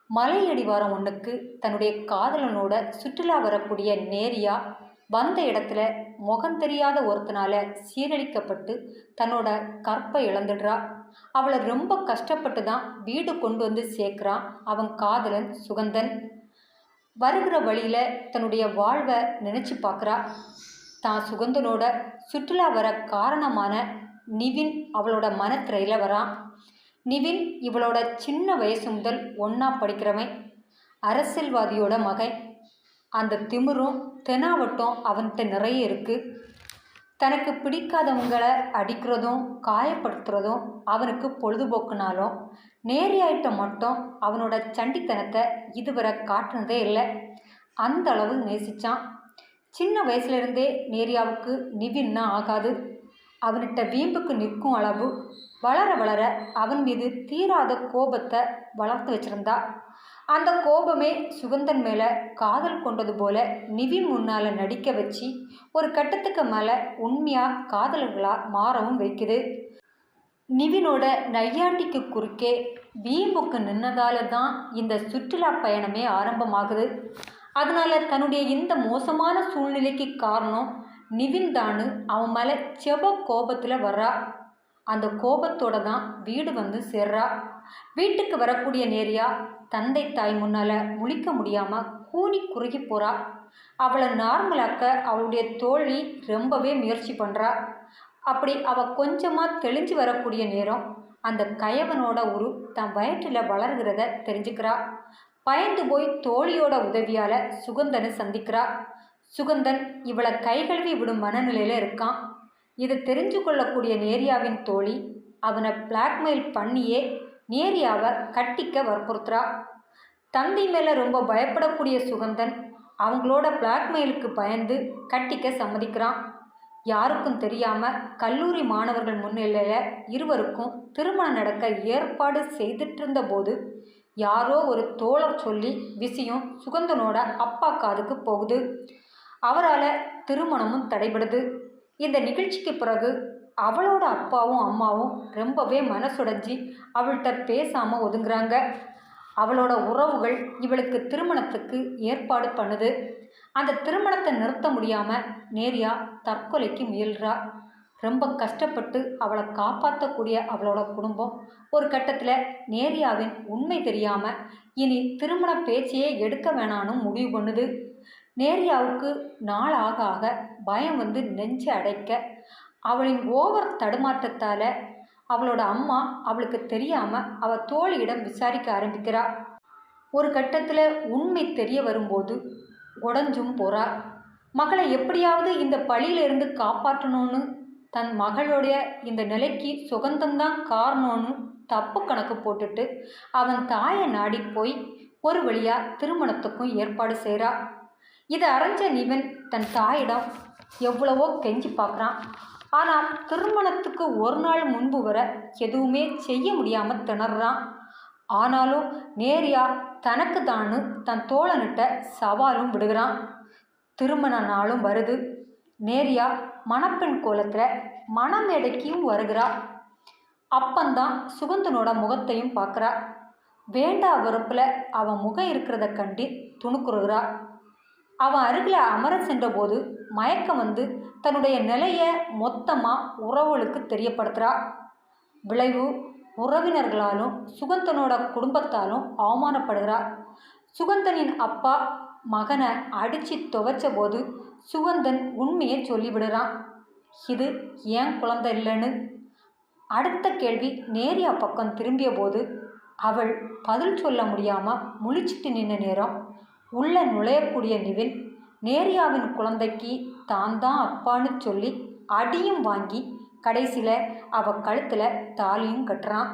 மலையடிவாரம் ஒன்றுக்கு தன்னுடைய காதலனோட சுற்றுலா வரக்கூடிய நேரியா வந்த இடத்துல முகம் தெரியாத ஒருத்தனால சீரழிக்கப்பட்டு தன்னோட கற்பை இழந்துடுறா. அவளை ரொம்ப கஷ்டப்பட்டு தான் வீடு கொண்டு வந்து சேர்க்குறான் அவன் காதலன் சுகந்தன். வருகிற வழியில் தன்னுடைய வாழ்வை நினச்சி பார்க்குறா. தான் சுகந்தனோட சுற்றுலா வர காரணமான நிவின் அவளோட மனத்திரையில் வரான். நிவின் இவளோட சின்ன வயசு முதல் ஒன்றா படிக்கிறவன், அரசியல்வாதியோட மகன். அந்த திமிரும் தெனாவட்டும் அவன்கிட்ட நிறைய இருக்குது. தனக்கு பிடிக்காதவங்களை அடிக்கிறதும் காயப்படுத்துறதும் அவனுக்கு பொழுதுபோக்குனாலும் நேரியாயிட்ட மட்டும் அவனோட சண்டித்தனத்தை இதுவரை காட்டுனதே இல்லை. அந்த அளவு நேசித்தான். சின்ன வயசுலேருந்தே நேரியாவுக்கு நிவின்னா ஆகாது. அவன்கிட்ட வீம்புக்கு நிற்கும் அளவு வளர வளர அவன் மீது தீராத கோபத்தை வளர்த்து வச்சிருந்தா. அந்த கோபமே சுகந்தன் மேலே காதல் கொண்டது போல நிவின் முன்னால் நடிக்க வச்சு ஒரு கட்டத்துக்கு மேலே உண்மையாக காதலர்களாக மாறவும் வைக்குது. நிவினோட நையாண்டிக்கு குறுக்கே வீம்புக்கு நின்னதால தான் இந்த சுற்றுலா பயணமே ஆரம்பமாகுது. அதனால தன்னுடைய இந்த மோசமான சூழ்நிலைக்கு காரணம் நிவின் தானு அவன் மேலே செப கோபத்தில் வர்றா. அந்த கோபத்தோட தான் வீடு வந்து சேர்றா. வீட்டுக்கு வரக்கூடிய நேரியா தந்தை தாய் முன்னால் முழிக்க முடியாமல் கூனி குறுகி போகிறா. அவளை நார்மலாக்க அவளுடைய தோழி ரொம்பவே முயற்சி பண்ணுறா. அப்படி அவள் கொஞ்சமாக தெளிஞ்சு வரக்கூடிய நேரம் அந்த கயவனோட உரு தன் வயிற்றில் வளர்கிறத தெரிஞ்சுக்கிறா. பயந்து போய் தோழியோட உதவியால் சுகந்தனை சந்திக்கிறா. சுகந்தன் இவளை கைகழுவி விடும் மனநிலையில் இருக்கான். இதை தெரிஞ்சு கொள்ளக்கூடிய நேரியாவின் தோழி அவனை பிளாக்மெயில் பண்ணியே நேரியாவை கட்டிக்க வற்புறுத்துறா. தந்தை மேலே ரொம்ப பயப்படக்கூடிய சுகந்தன் அவங்களோட பிளாக்மெயிலுக்கு பயந்து கட்டிக்க சம்மதிக்கிறான். யாருக்கும் தெரியாமல் கல்லூரி மாணவர்கள் முன்னிலையில் இருவருக்கும் திருமணம் நடக்க ஏற்பாடு செய்துட்டு இருந்த போது யாரோ ஒரு தோழர் சொல்லி விஷயம் சுகந்தனோட அப்பா காதுக்கு போகுது. அவரால் திருமணமும் தடைபடுது. இந்த நிகழ்ச்சிக்கு பிறகு அவளோட அப்பாவும் அம்மாவும் ரொம்பவே மனசுடைஞ்சி அவள்கிட்ட பேசாமல் ஒதுங்குறாங்க. அவளோட உறவுகள் இவளுக்கு திருமணத்துக்கு ஏற்பாடு பண்ணுது. அந்த திருமணத்தை நிறுத்த முடியாமல் நேரியா தற்கொலைக்கு முயல்றா. ரொம்ப கஷ்டப்பட்டு அவளை காப்பாற்றக்கூடிய அவளோட குடும்பம் ஒரு கட்டத்தில் நேரியாவின் உண்மை தெரியாமல் இனி திருமண பேச்சையே எடுக்க வேணான்னு முடிவு பண்ணுது. நேரியாவுக்கு நாள் ஆக ஆக பயம் வந்து நெஞ்சு அடைக்க அவளின் ஓவர் தடுமாற்றத்தால் அவளோட அம்மா அவளுக்கு தெரியாமல் அவள் தோழியிடம் விசாரிக்க ஆரம்பிக்கிறா. ஒரு கட்டத்தில் உண்மை தெரிய வரும்போது உடஞ்சும் போகிறா. மகளை எப்படியாவது இந்த பழியிலிருந்து காப்பாற்றணும்னு தன் மகளுடைய இந்த நிலைக்கு சுகந்தந்தான் காரணம்னு தப்பு கணக்கு போட்டுட்டு அவன் தாயை நாடி போய் ஒரு வழியாக திருமணத்துக்கும் ஏற்பாடு செய்கிறா. இதை அறிஞ்ச நிவன் தன் தாயிடம் எவ்வளவோ கெஞ்சி பார்க்குறான். ஆனால் திருமணத்துக்கு ஒரு நாள் முன்பு வர எதுவுமே செய்ய முடியாமல் திணறான். ஆனாலும் நேரியா தனக்கு தானு தன் தோழனிட்ட சவாலும் விடுகிறான். திருமண நாளும் வருது. நேரியா மணப்பெண் கோலத்தில் மணமேடைக்கும் வருகிறா. அப்பந்தான் சுகந்தனோட முகத்தையும் பார்க்குறா. வேண்டா வெறுப்பில் அவன் முகம் இருக்கிறத கண்டு துணுக்குறுகிறா. அவன் அருகில் அமர சென்றபோது மயக்கம் வந்து தன்னுடைய நிலையை மொத்தமாக உறவுகளுக்கு தெரியப்படுத்துகிறா. விளைவு உறவினர்களாலும் சுகந்தனோட குடும்பத்தாலும் அவமானப்படுகிறா. சுகந்தனின் அப்பா மகனை அடித்து துவைச்ச போது சுகந்தன் உண்மையை சொல்லிவிடுறான். இது ஏன் குழந்தை இல்லைன்னு. அடுத்த கேள்வி நேரியா பக்கம் திரும்பிய போது அவள் பதில் சொல்ல முடியாமல் முழிச்சிட்டு நின்ற நேரம் உள்ள நுழையக்கூடிய நிவின் நேரியாவின் குழந்தைக்கு தான் தான் அப்பான்னு சொல்லி அடியும் வாங்கி கடைசியில் அவள் கழுத்தில் தாலியும் கட்டுறான்.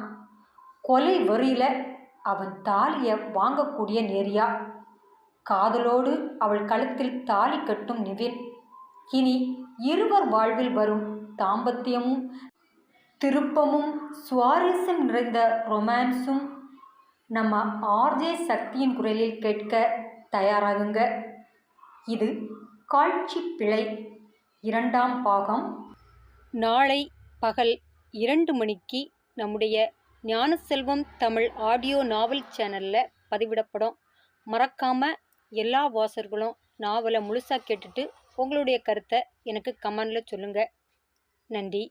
கொலை வரியில் அவன் தாலியை வாங்கக்கூடிய நேரியா காதலோடு அவள் கழுத்தில் தாலி கட்டும் நிவின். இனி இருவர் வாழ்வில் வரும் தாம்பத்தியமும் திருப்பமும் சுவாரஸ்யம் நிறைந்த ரொமான்ஸும் நம்ம ஆர்ஜே சக்தியின் குரலில் கேட்க தயாராகுங்க. இது காட்சி பிழை 2ஆம் பாகம் நாளை பகல் 2 மணிக்கு நம்முடைய ஞானசெல்வம் தமிழ் ஆடியோ நாவல் சேனலில் பதிவிடப்படும். மறக்காமல் எல்லா வாசகர்களும் நாவலை முழுசாக கேட்டுட்டு உங்களுடைய கருத்தை எனக்கு கமெண்டில் சொல்லுங்கள். நன்றி.